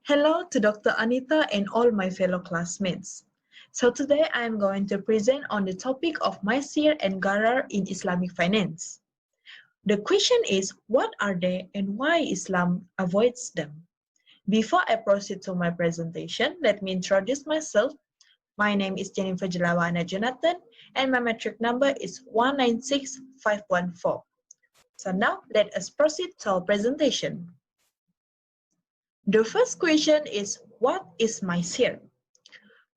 Hello to Dr. Anita and all my fellow classmates. So today I am going to present on the topic of Maysir and Gharar in Islamic finance. The question is, what are they and why Islam avoids them? Before I proceed to my presentation, let me introduce myself. My name is Jennifer Jelawana Jonathan and my metric number is 196514. So now let us proceed to our presentation. The first question is, what is Maysir?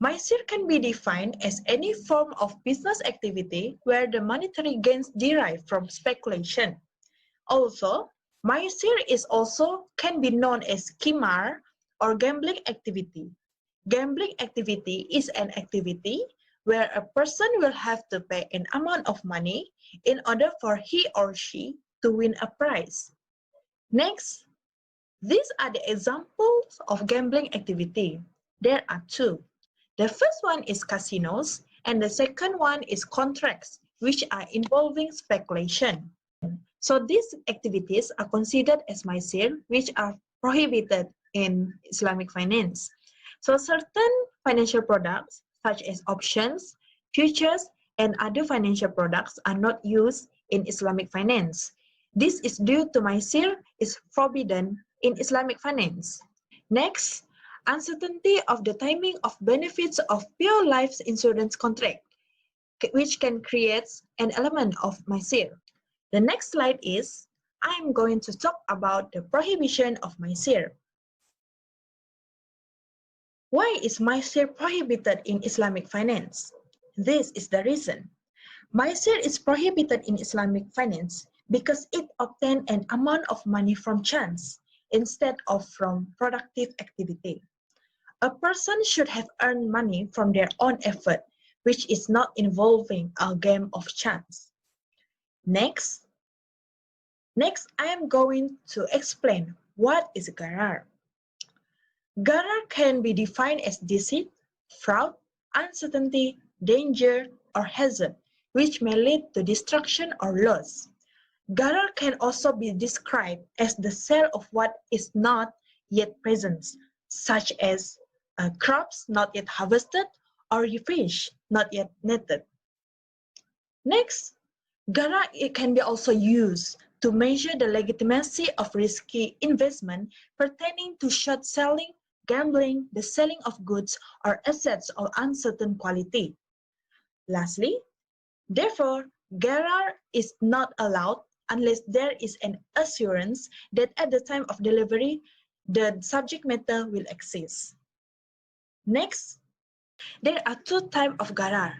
Maysir can be defined as any form of business activity where the monetary gains derive from speculation. Also, Maysir can be known as qimar or gambling activity. Gambling activity is an activity where a person will have to pay an amount of money in order for he or she to win a prize. Next, these are the examples of gambling activity. There are two. The first one is casinos, and the second one is contracts, which are involving speculation. So these activities are considered as Maysir, which are prohibited in Islamic finance. So certain financial products, such as options, futures, and other financial products are not used in Islamic finance. This is due to Maysir is forbidden in Islamic finance. Next, uncertainty of the timing of benefits of pure life insurance contract, which can create an element of Maysir. The next slide is, I'm going to talk about the prohibition of Maysir. Why is Maysir prohibited in Islamic finance? This is the reason. Maysir is prohibited in Islamic finance because it obtains an amount of money from chance instead of from productive activity. A person should have earned money from their own effort, which is not involving a game of chance. Next, I am going to explain what is Gharar. Gharar can be defined as deceit, fraud, uncertainty, danger, or hazard, which may lead to destruction or loss. Gharar can also be described as the sale of what is not yet present, such as crops not yet harvested or fish not yet netted. Next, Gharar can be also used to measure the legitimacy of risky investment pertaining to short selling, gambling, the selling of goods or assets of uncertain quality. Lastly, therefore, Gharar is not allowed unless there is an assurance that at the time of delivery, the subject matter will exist. Next, there are two types of Gharar.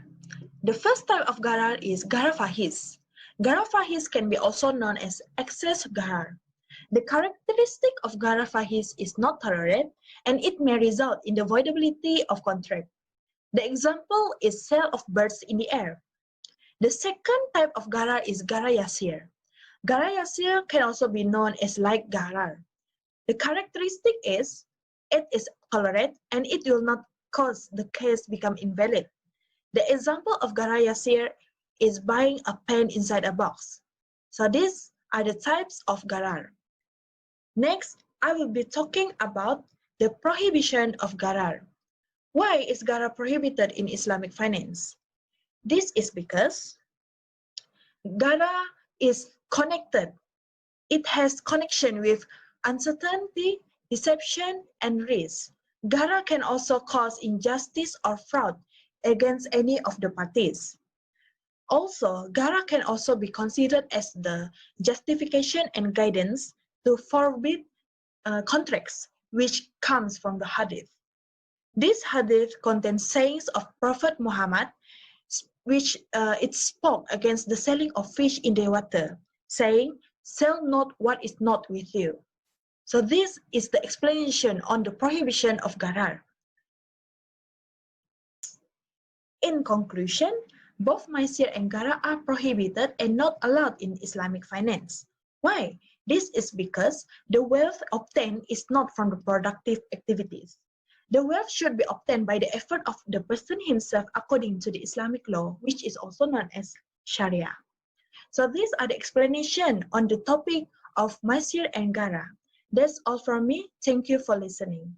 The first type of Gharar is Gharar Fahish. Gharar Fahish can be also known as excess Gharar. The characteristic of Gharar Fahish is not tolerant and it may result in the voidability of contract. The example is sale of birds in the air. The second type of Gharar is Gharar Yasir. Gharar Yasir can also be known as light Gharar. The characteristic is it is tolerant and it will not cause the case become invalid. The example of Gharar Yasir is buying a pen inside a box. So these are the types of Gharar. Next, I will be talking about the prohibition of Gharar. Why is Gharar prohibited in Islamic finance? This is because Gharar is connected. It has connection with uncertainty, deception, and risk. Gharar can also cause injustice or fraud against any of the parties. Also, Gharar can also be considered as the justification and guidance to forbid contracts, which comes from the hadith. This hadith contains sayings of Prophet Muhammad, which it spoke against the selling of fish in the water, saying, "Sell not what is not with you." So this is the explanation on the prohibition of Gharar. In conclusion, both Maysir and Gharar are prohibited and not allowed in Islamic finance. Why? This is because the wealth obtained is not from the productive activities. The wealth should be obtained by the effort of the person himself according to the Islamic law, which is also known as Sharia. So these are the explanation on the topic of Maysir and Gharar. That's all from me. Thank you for listening.